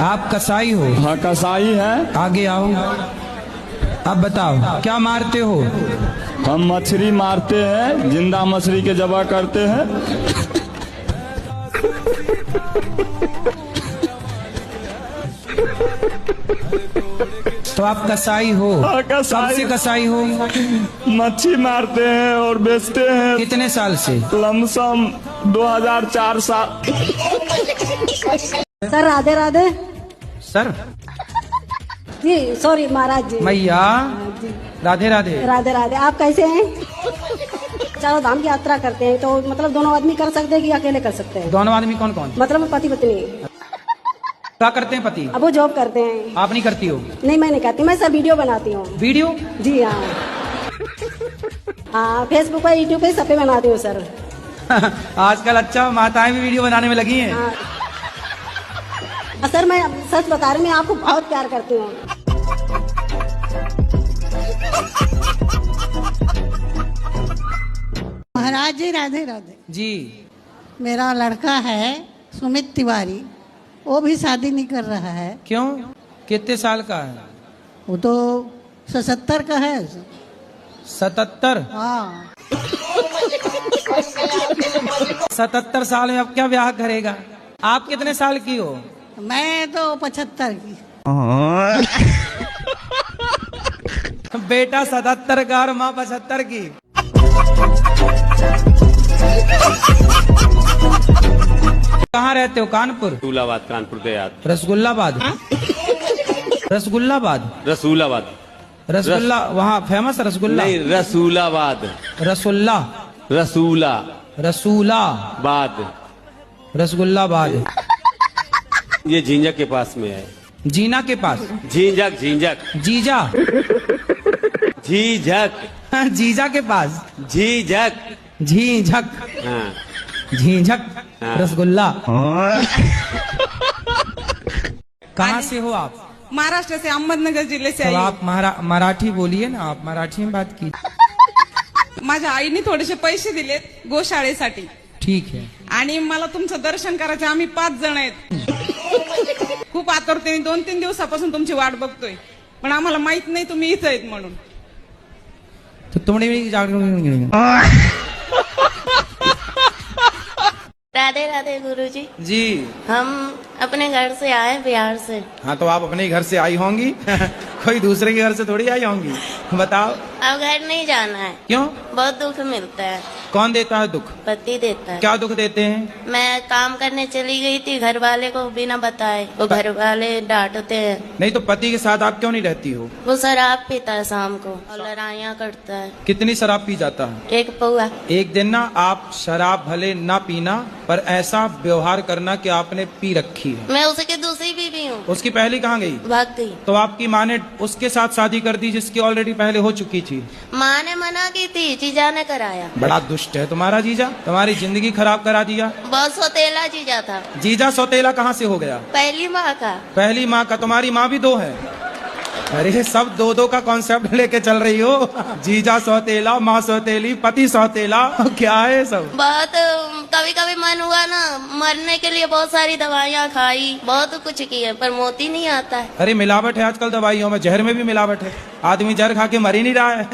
आप कसाई हो? हाँ कसाई है। आगे आओ। अब बताओ क्या मारते हो? हम मछली मारते हैं, जिंदा मछली के जबा करते हैं। तो आप कसाई हो? हाँ, कसाई। कब से कसाई हो? मच्छी मारते हैं और बेचते हैं। कितने साल से? लमसम 2004 साल। सर राधे राधे। सर जी सॉरी महाराज जी। मैया जी राधे राधे। राधे राधे। आप कैसे हैं? चारों धाम की यात्रा करते हैं तो मतलब दोनों आदमी कर सकते हैं कि अकेले कर सकते हैं? दोनों आदमी कौन कौन? मतलब पति पत्नी। क्या करते हैं पति? अब वो जॉब करते हैं। आप नहीं करती हो? नहीं मैं नहीं करती, मैं सब वीडियो बनाती हूँ। वीडियो? जी हाँ। हाँ फेसबुक पे यूट्यूब पे सब पे बनाती हूँ सर। आजकल अच्छा माताएं भी वीडियो बनाने में लगी हैं। हाँ सर मैं सच बता रही हूँ, मैं आपको बहुत प्यार करती हूँ। महाराज जी राधे राधे। जी मेरा लड़का है सुमित तिवारी, वो भी शादी नहीं कर रहा है। क्यों? कितने साल का है? वो तो 77 का है। 77? हाँ 77 साल में अब क्या ब्याह करेगा? आप कितने साल की हो? मैं तो 75 की। बेटा 77 का और माँ 75 की। कहाँ रहते हो? कानपुर? रसूलाबाद, कानपुर देहात। रसगुल्लाबाद? रसगुल्लाबाद? रसूलाबाद। रसगुल्ला वहाँ फेमस रसगुल्ला? नहीं, रसूलाबाद। रसुल्ला? रसूला रसूला बाद। रसगुल्लाबाद। ये झींझक के पास में है। जीना के पास? झींझक झींझक जीजा? झींझक जीजा के पास? झींझक। झीझक? हाँ झीझक हाँ। रसगुल्ला। कहाँ से हो आप? महाराष्ट्र से, अहमदनगर जिले से तो आई आप मराठी बोलिए ना, आप मराठी में बात की। माझ्या आईने थोडेसे पैसे दिलेत गोशाळेसाठी ठीक है। आणि मला तुमचं दर्शन करायचं। आम्ही 5 जण आहेत। खूप आतुरतेने 2-3 दिवसापासून तुमची वाट बघतोय, पण आम्हाला माहित नाही तुम्ही इथं आहेत म्हणून। तो तुमने भी राधे राधे गुरुजी। जी हम अपने घर से आए बिहार से। हाँ, तो आप अपने घर से आई होंगी। कोई दूसरे के घर से थोड़ी आई होंगी। बताओ। अब घर नहीं जाना है। क्यों? बहुत दुख मिलता है। कौन देता है दुख? पति देता है। क्या दुख देते हैं? मैं काम करने चली गई थी, घर वाले को बिना बताए, वो घर वाले डांटते हैं। नहीं तो पति के साथ आप क्यों नहीं रहती हो? वो शराब पीता है शाम को और लड़ाइयाँ करता है। कितनी शराब पी जाता है? 1 पौआ। एक दिन ना आप शराब भले ना पीना, पर ऐसा व्यवहार करना कि आपने पी रखी है। मैं उसकी दूसरी बीवी हूँ। उसकी पहली कहाँ गई? भाग गई। तो आपकी माँ ने उसके साथ शादी कर दी जिसकी ऑलरेडी पहले हो चुकी थी। माँ ने मना की थी, जीजा ने कराया। बड़ा दुष्ट है तुम्हारा जीजा, तुम्हारी जिंदगी खराब करा दिया। बहुत सौतेला जीजा था। जीजा सौतेला कहाँ से हो गया? पहली माँ का। पहली माँ का? तुम्हारी माँ भी 2 है? अरे सब 2-2 का कॉन्सेप्ट लेके चल रही हो। जीजा सौतेला, माँ सौतेली, पति सौतेला, क्या है सब? बहुत कभी कभी मन हुआ ना मरने के लिए, बहुत सारी दवाइयाँ खाई, बहुत कुछ किए, पर मोती नहीं आता है। अरे मिलावट है आजकल दवाइयों में, जहर में भी मिलावट है। आदमी जहर खा के मर ही नहीं रहा है।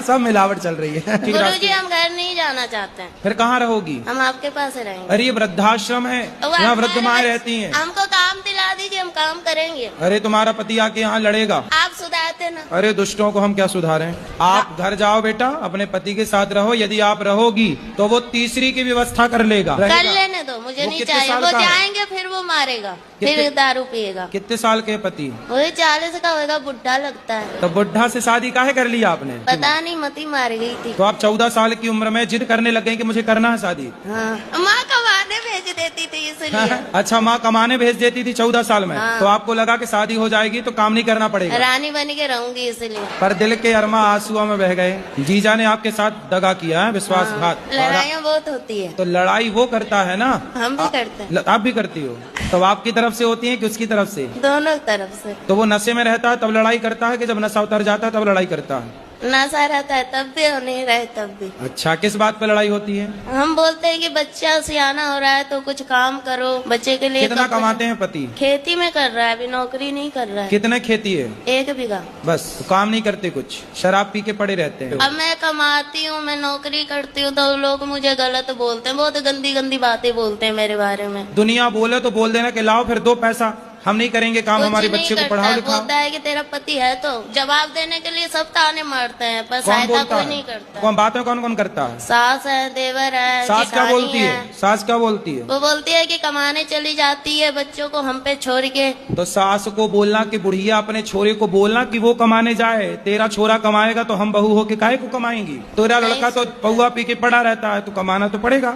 सब मिलावट चल रही है। गुरुजी हम घर नहीं जाना चाहते हैं। फिर कहाँ रहोगी? हम आपके पास रहेंगे। अरे ये वृद्धाश्रम है, यहाँ वृद्ध माएं रहती हैं। हमको काम दिला दीजिए, हम काम करेंगे। अरे तुम्हारा पति आके यहाँ लड़ेगा। आप सुधारते ना। अरे दुष्टों को हम क्या सुधारें? आप घर जाओ बेटा, अपने पति के साथ रहो। यदि आप रहोगी तो वो तीसरी की व्यवस्था कर लेगा। कर लेने दो, मुझे नहीं चाहिए। वो जाएंगे फिर वो मारेगा, फिर दारू पिएगा। कितने साल के पति? वही 40 का होगा, बुढ़ा लगता है। तो बुढ़ा से शादी काहे कर लिया आपने? पता नहीं, मती मार गई थी। तो आप 14 साल की उम्र में जिद करने लग गए कि मुझे करना है शादी। हाँ। माँ कमाने भेज देती थी इसलिए। अच्छा, माँ कमाने भेज देती थी 14 साल में। हाँ। तो आपको लगा कि शादी हो जाएगी तो काम नहीं करना पड़ेगा। रानी बन के रहूंगी इसलिए। पर दिल के अरमा आंसुओं में बह गए। जीजा ने आपके साथ दगा किया है, विश्वासघात। लड़ाइयाँ बहुत होती है। तो लड़ाई वो करता है ना, हम भी करते हैं। आप भी करती हो? तो आपकी तरफ से होती है कि उसकी तरफ से? दोनों तरफ से। तो वो नशे में रहता है तब लड़ाई करता है कि जब नशा उतर जाता है तब लड़ाई करता है? नशा रहता है तब भी और नहीं रहे तब भी। अच्छा, किस बात पे लड़ाई होती है? हम बोलते हैं कि बच्चा सियाना हो रहा है तो कुछ काम करो बच्चे के लिए। कितना कपड़े- कमाते हैं पति? खेती में कर रहा है, अभी नौकरी नहीं कर रहा है। कितने खेती है? 1 बीघा। बस, तो काम नहीं करते कुछ, शराब पी के पड़े रहते हैं। अब मैं कमाती हूँ, मैं नौकरी करती हूँ तो लोग मुझे गलत बोलते हैं, बहुत गंदी गंदी बातें बोलते हैं मेरे बारे में। दुनिया बोले तो बोल देना कि लाओ फिर 2 पैसा, हम नहीं करेंगे काम, कुछ हमारे नहीं बच्चे को करता पढ़ाओ है, लिखाओ। बोलता है कि तेरा पति है, तो जवाब देने के लिए सब ताने मारते हैं पर कौन सहायता बोलता कोई है? नहीं करता। कौन बात में कौन कौन करता है? सास है, देवर है, सास क्या जेठानी बोलती है? सास क्या बोलती है? वो बोलती है कि कमाने चली जाती है बच्चों को हम पे छोड़ के। तो सास को बोलना कि बुढ़िया अपने छोरे को बोलना कि वो कमाने जाए, तेरा छोरा कमाएगा तो हम बहू होके काहे को कमाएंगी? तेरा लड़का तो पौआ पी के पड़ा रहता है, तो कमाना तो पड़ेगा।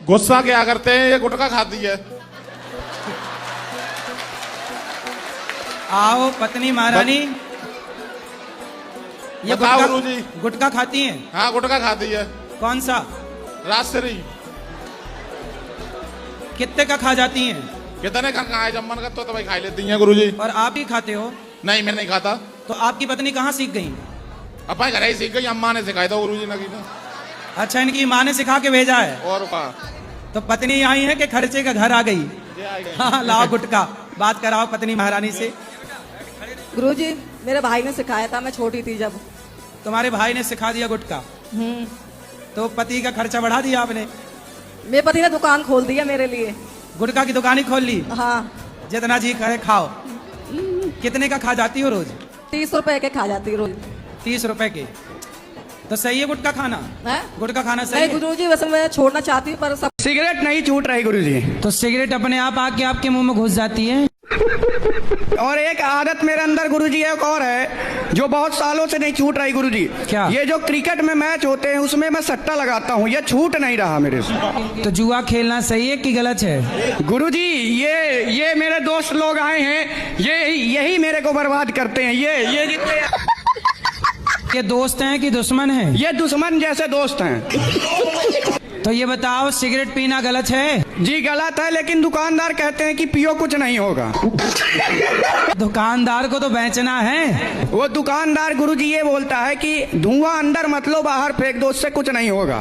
गुस्सा क्या करते हैं, ये गुटखा खाती है। आओ पत्नी महारानी, ये बताओ गुटखा गुरुजी। गुटखा खाती हैं? हाँ, गुटखा खाती है। कौन सा? राजश्री। कितने का खा जाती हैं? कितने का खाए, जब मन करता तो भाई खा लेती हैं गुरुजी। और आप ही खाते हो? नहीं, मैं नहीं खाता। तो आपकी पत्नी कहाँ सीख गई? अपने घर ही सीख गई, अम्मा ने सिखाया था गुरुजी ने। अच्छा, इनकी माँ ने सिखा के भेजा है। और का तो पत्नी आई है कि खर्चे का घर आ गई? हाँ, लाओ गुटखा, बात कराओ पत्नी महारानी से। गुरुजी, मेरे भाई ने सिखाया था, मैं छोटी थी जब। तुम्हारे भाई ने सिखा दिया गुटखा? तो पति का खर्चा बढ़ा दिया आपने? मेरे पति ने दुकान खोल दी है मेरे लिए। गुटखा की दुकान ही खोल ली? हाँ। जितना जी करे खाओ। कितने का खा जाती हो रोज? 30 रुपए के खा जाती रोज। 30 रुपए के? तो सही है गुटखा खाना? है? गुटखा खाना सही नहीं है? गुरुजी, वैसे मैं छोड़ना चाहती हूँ पर सब। सिगरेट नहीं छूट रही गुरुजी। तो सिगरेट अपने आप आके आपके मुंह में घुस जाती है? और एक आदत मेरे अंदर गुरुजी एक और है जो बहुत सालों से नहीं छूट रही गुरुजी। क्या? ये जो क्रिकेट में मैच होते हैं उसमें मैं सट्टा लगाता हूँ, ये छूट नहीं रहा मेरे से। तो जुआ खेलना सही है कि गलत है? गुरुजी, ये मेरे दोस्त लोग आए हैं, यही मेरे को बर्बाद करते हैं। ये जितने ये दोस्त हैं कि दुश्मन हैं? ये दुश्मन जैसे दोस्त हैं। तो ये बताओ, सिगरेट पीना गलत है? जी गलत है, लेकिन दुकानदार कहते हैं कि पियो कुछ नहीं होगा। दुकानदार को तो बेचना है। वो दुकानदार गुरुजी ये बोलता है कि धुआं अंदर मत लो, बाहर फेंक दो, उससे कुछ नहीं होगा।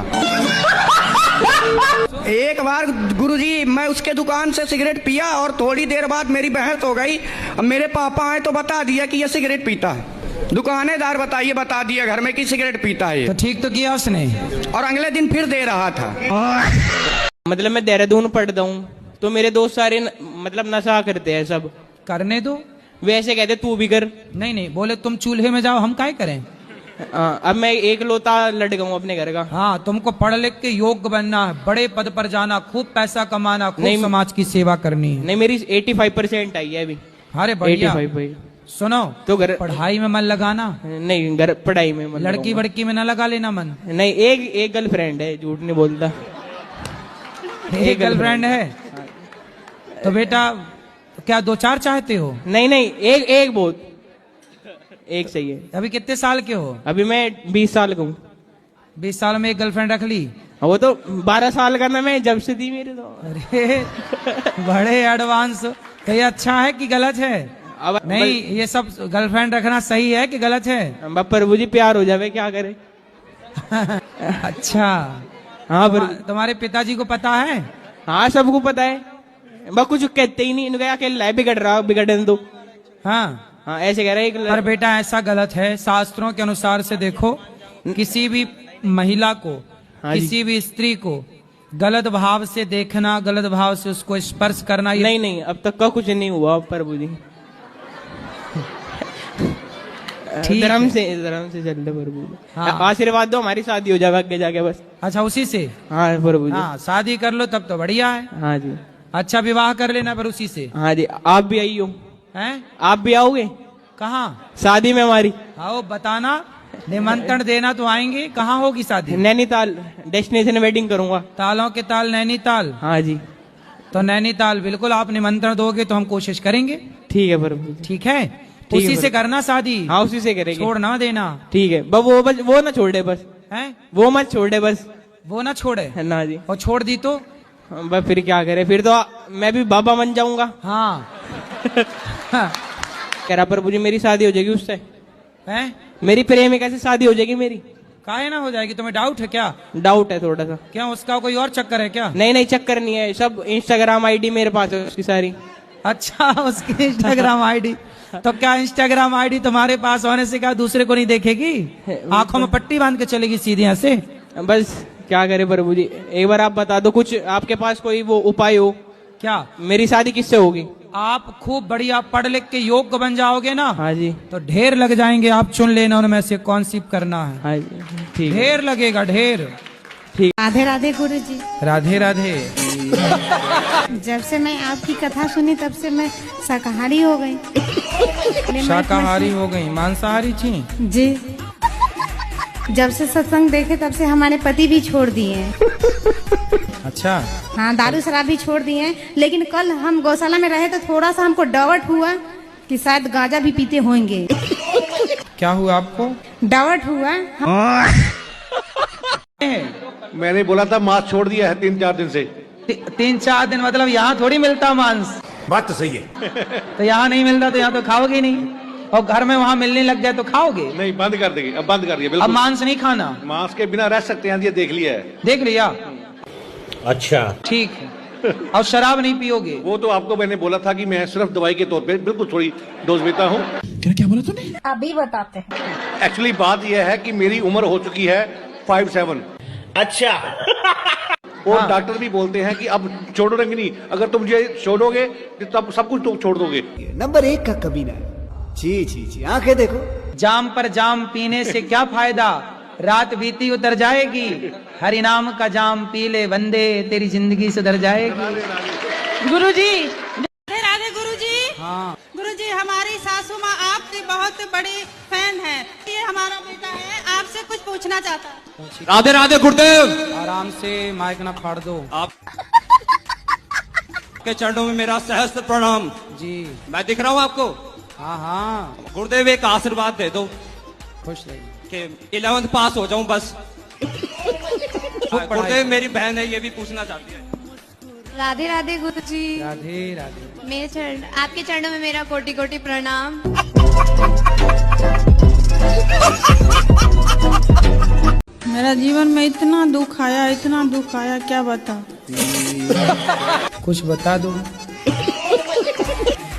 एक बार गुरुजी मैं उसके दुकान से सिगरेट पिया और थोड़ी देर बाद मेरी बहस हो गई। अब मेरे पापा आए तो बता दिया कि ये सिगरेट पीता है। दुकानेदार बता दिया घर में कि सिगरेट पीता है। तो ठीक तो किया उसने? और अगले दिन फिर दे रहा था। मतलब मैं देहरादून पढ़ता हूँ तो मेरे दोस्त सारे मतलब नशा करते हैं सब। करने दो, वैसे कहते तू भी कर। नहीं, बोले तुम चूल्हे में जाओ, हम काहे करें? अब मैं एक लोता लड़का हूँ अपने घर का। हाँ, तुमको पढ़ लिख के योग्य बनना है, बड़े पद पर जाना, खूब पैसा कमाना, खूब नहीं, समाज की सेवा करनी है। नहीं, मेरी 85% आई है अभी। अरे बढ़िया। 85। सुनो, तो घर पढ़ाई में मन लगाना, नहीं घर पढ़ाई में मन लड़की लगाऊंगा। बड़की में न लगा लेना मन। नहीं, एक गर्लफ्रेंड है, झूठ नहीं बोलता। एक गर्लफ्रेंड है? तो बेटा क्या 2-4 चाहते हो? नहीं, एक बहुत, एक सही है। अभी कितने साल के हो? अभी मैं 20 साल का हूँ। 20 साल में एक गर्लफ्रेंड रख ली? वो तो 12 साल का ना, मैं जब से थी मेरे तो। अरे बड़े एडवांस। तो ये अच्छा है कि गलत है? अब नहीं, ये सब गर्लफ्रेंड रखना सही है कि गलत है? प्रभु जी प्यार हो जावे, क्या करे। अच्छा। हाँ, तुम्हारे पिताजी को पता है? हाँ, सबको पता है, बस कुछ कहते ही नहीं। इनका अकेला है, बिगड़ने दो। हाँ, ऐसे कह रहे हैं। पर बेटा ऐसा गलत है, शास्त्रों के अनुसार से देखो, किसी भी महिला को, किसी भी स्त्री को गलत भाव से देखना, गलत भाव से उसको स्पर्श करना, नहीं, अब तक का कुछ नहीं हुआ प्रभु जी। धर्म से चल रहे प्रभु जी। हाँ। आशीर्वाद दो, हमारी शादी हो जाए आगे जाके बस। अच्छा, उसी से? हाँ प्रभु जी। हाँ, शादी कर लो तब तो बढ़िया है। हाँ जी। अच्छा, विवाह कर लेना पर उसी से। हाँ जी, आप भी आई हो? हैं? आप भी आओगे? कहाँ? शादी में हमारी। आओ, बताना, निमंत्रण देना तो आएंगे। कहाँ होगी शादी? नैनीताल, डेस्टिनेशन वेडिंग करूंगा। तालों के ताल नैनीताल? हाँ जी। तो नैनीताल बिल्कुल, आप निमंत्रण दोगे तो हम कोशिश करेंगे। ठीक है प्रभु जी। ठीक है, उसी से करना शादी। हाँ, उसी से करेंगे, छोड़ ना देना। ठीक है, वो ना छोड़े बस। हैं? वो मत छोड़े बस। वो ना छोड़े? ना जी। और छोड़ दी तो? बस फिर क्या करे, फिर तो मैं भी बाबा बन जाऊंगा। हाँ। कह रहा प्रभु जी मेरी शादी हो जाएगी उससे? हैं? मेरी प्रेमिका से शादी हो जाएगी मेरी। काहे ना हो जाएगी, तुम्हें डाउट है क्या? डाउट है थोड़ा सा। क्या उसका कोई और चक्कर है क्या? नहीं नहीं, चक्कर नहीं है, सब इंस्टाग्राम आईडी मेरे पास है उसकी सारी। अच्छा, उसकी इंस्टाग्राम आईडी। तो क्या इंस्टाग्राम आईडी तुम्हारे पास होने से क्या दूसरे को नहीं देखेगी? आंखों में पट्टी बांध के चलेगी सीधे यहाँ से? बस क्या करे प्रभु जी, एक बार आप बता दो कुछ, आपके पास कोई वो उपाय हो। क्या? मेरी शादी किससे होगी? आप खूब बढ़िया पढ़ लिख के योग्य बन जाओगे ना, हाँ जी, तो ढेर लग जाएंगे। आप चुन लेना उनमें से कौन सी करना है। हाँ जी, ठीक है। ढेर लगेगा, ढेर। राधे राधे गुरुजी। राधे राधे। जब से मैं आपकी कथा सुनी तब से मैं शाकाहारी हो गई। शाकाहारी हो गई, मांसाहारी थी जी। जब से सत्संग देखे तब से हमारे पति भी छोड़ दिए हैं। अच्छा। हाँ, दारू शराब भी छोड़ दिए हैं। लेकिन कल हम गौशाला में रहे तो थोड़ा सा हमको डाउट हुआ कि शायद गांजा भी पीते होंगे। क्या हुआ आपको? डाउट हुआ। मैंने बोला था मांस छोड़ दिया है 3-4 दिन से। 3-4 दिन मतलब यहाँ थोड़ी मिलता मांस। बात तो सही है। तो यहाँ नहीं मिलता तो यहाँ तो खाओगे नहीं, और घर में वहाँ मिलने लग जाए तो खाओगे नहीं, बंद कर देंगे, अब बंद कर दिया बिल्कुल। अब मांस नहीं खाना। मांस के बिना रह सकते हैं, ये देख लिया है। देख लिया? अच्छा ठीक है। और शराब नहीं पियोगे? वो तो आपको मैंने बोला था कि मैं सिर्फ दवाई के तौर पे बिल्कुल थोड़ी डोज लेता हूँ। क्या बोला तूने? अभी बताते हैं। एक्चुअली बात यह है कि मेरी उम्र हो चुकी है 57। अच्छा। और हाँ। डॉक्टर भी बोलते हैं कि अब छोड़ोगे नहीं, अगर तुम मुझे छोड़ोगे तो तब सब कुछ तुम छोड़ दोगे। नंबर 1 का कमीना। जी जी जी, आंखें देखो। जाम पर जाम पीने से क्या फायदा, रात बीती उतर जाएगी। हरि नाम का जाम पी ले बंदे, तेरी जिंदगी सुधर जाएगी। गुरुजी। राधे राधे गुरुजी। हाँ। गुरुजी, हमारी सासू माँ आपकी बहुत बड़ी फैन है। ये हमारा बेटा है, आपसे कुछ पूछना चाहता है। राधे राधे गुरुदेव। आराम से, माइक ना फाड़ दो। आप के चरणों में मेरा सहस्त्र प्रणाम जी। मैं दिख रहा हूँ आपको? हाँ हाँ। गुरुदेव एक आशीर्वाद दे दो खुश रहिए कि 11th पास हो जाऊं बस। गुरुदेव मेरी बहन है, ये भी पूछना चाहती है। राधे राधे गुरुजी। राधे राधे। मेरे चरण, आपके चरणों में मेरा कोटि कोटि प्रणाम। मेरा जीवन में इतना दुख आया, इतना दुख आया, क्या बता। कुछ बता दो।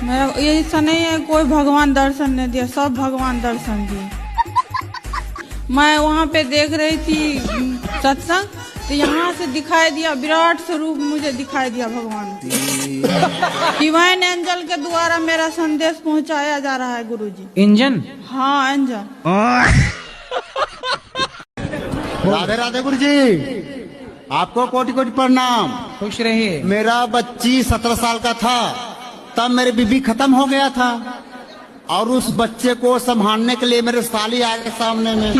मेरा ये ऐसा नहीं है कोई भगवान दर्शन नहीं दिया, सब भगवान दर्शन दिए। मैं वहाँ पे देख रही थी सत्संग, तो यहाँ से दिखाई दिया विराट स्वरूप, मुझे दिखाई दिया भगवान। डिवाइन एंजल के द्वारा मेरा संदेश पहुँचाया जा रहा है गुरुजी। इंजन? हाँ, एंजल। राधे राधे गुरुजी, आपको कोटि कोटि प्रणाम। खुश रहिए। मेरा बच्ची 17 साल का था तब मेरी बीबी खत्म हो गया था, और उस बच्चे को संभालने के लिए मेरे साली आ गए सामने में।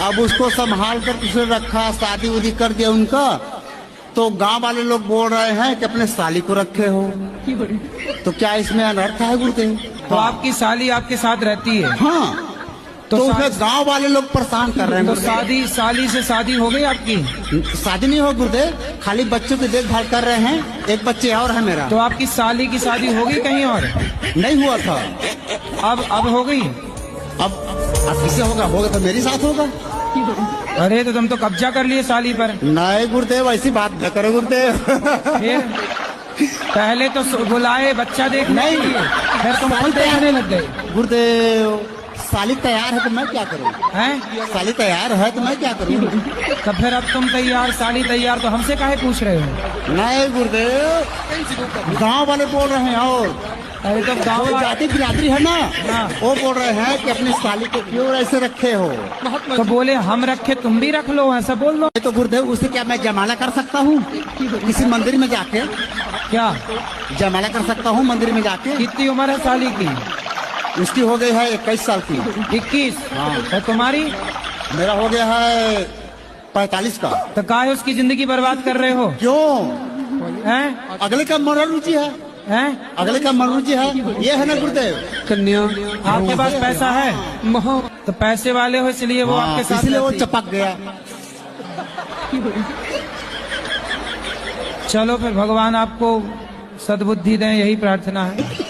अब उसको संभाल कर दूसरे रखा, शादी उदी कर दिया उनका, तो गांव वाले लोग बोल रहे हैं कि अपने साली को रखे हो। तो क्या इसमें अनर्थ है गुरुदेव? तो आपकी साली आपके साथ रहती है? हाँ। तो उसे गांव वाले लोग परेशान कर रहे हैं। तो साली से शादी हो गई आपकी? शादी नहीं हो गुरुदेव, खाली बच्चों की देखभाल कर रहे हैं। एक बच्चे और है मेरा। तो आपकी साली की शादी होगी कहीं और? नहीं हुआ था। अब हो गई? अब किससे होगा? होगा तो मेरे साथ होगा। अरे तो तुम तो कब्जा कर लिए साली पर। नहीं गुरुदेव, ऐसी बात न करो गुरुदेव। पहले तो बुलाए बच्चा देख नहीं, फिर तुम खुद देखने लग गए। गुरुदेव, साली तैयार है तो मैं क्या करूं? हैं? साली तैयार है तो मैं क्या करूं? तो फिर अब तुम तैयार, साली तैयार, तो हमसे काहे पूछ रहे हो? नहीं गुरुदेव, गांव वाले बोल रहे हैं। और अरे तो गांव जाति बिरादरी है ना, वो बोल रहे हैं कि अपनी साली को क्यों ऐसे रखे हो। तो बोले हम रखे, तुम भी रख लो, ऐसा बोल लो। तो गुरुदेव, उसे क्या मैं जयमाला कर सकता हूँ किसी मंदिर में जाके? क्या जयमाला कर सकता हूँ मंदिर में जाके? कितनी उम्र है साली की? उसकी हो गई है 21 साल की। 21? हाँ। और तुम्हारी? मेरा हो गया है 45 का। तो काहे उसकी जिंदगी बर्बाद कर रहे हो? क्यों? हैं? अगले का मनोरुचि है। हैं? अगले का मनोरुचि है, ये है ना गुरुदेव। कन्या, आपके पास पैसा है? तो पैसे वाले हो इसलिए वो आपके साथ, इसलिए वो चपक गया। चलो फिर भगवान आपको सद्बुद्धि दें, यही प्रार्थना है।